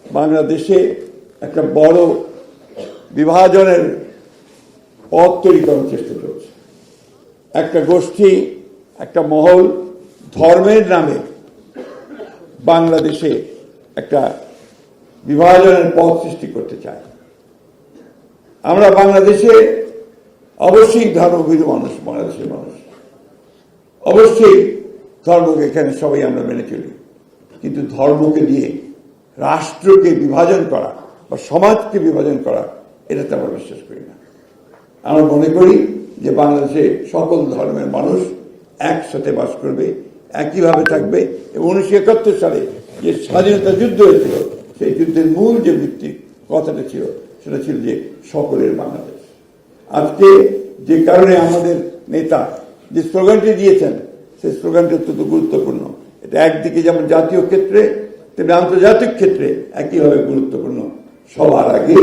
বাংলাদেশে একটা বড় বিভাজনের পথ তৈরি করার চেষ্টা চলছে। একটা গোষ্ঠী, একটা মহল ধর্মের নামে বাংলাদেশে একটা বিভাজনের পথ সৃষ্টি করতে চায়। আমরা বাংলাদেশে অবশ্যই ধর্মভীরু মানুষ, বাংলাদেশের মানুষ অবশ্যই ধর্মকে এখানে সবাই আমরা মেনে চলি, কিন্তু ধর্মকে দিয়ে রাষ্ট্রকে বিভাজন করা বা সমাজকে বিভাজন করা এটাতে আমরা বিশ্বাস করি না। আমরা মনে করি যে বাংলাদেশে সকল ধর্মের মানুষ একসাথে বাস করবে, একইভাবে থাকবে এবং 1971 সালে যে স্বাধীনতা যুদ্ধ হয়েছিল সেই যুদ্ধের মূল যে ভিত্তিক কথাটা ছিল সেটা ছিল যে সকলের বাংলাদেশ। আজকে যে কারণে আমাদের নেতা যে স্লোগানটি দিয়েছেন সেই স্লোগানটি অত্যন্ত গুরুত্বপূর্ণ। এটা একদিকে যেমন জাতীয় ক্ষেত্রে তেমনি আন্তর্জাতিক ক্ষেত্রে একইভাবে গুরুত্বপূর্ণ। সবার আগে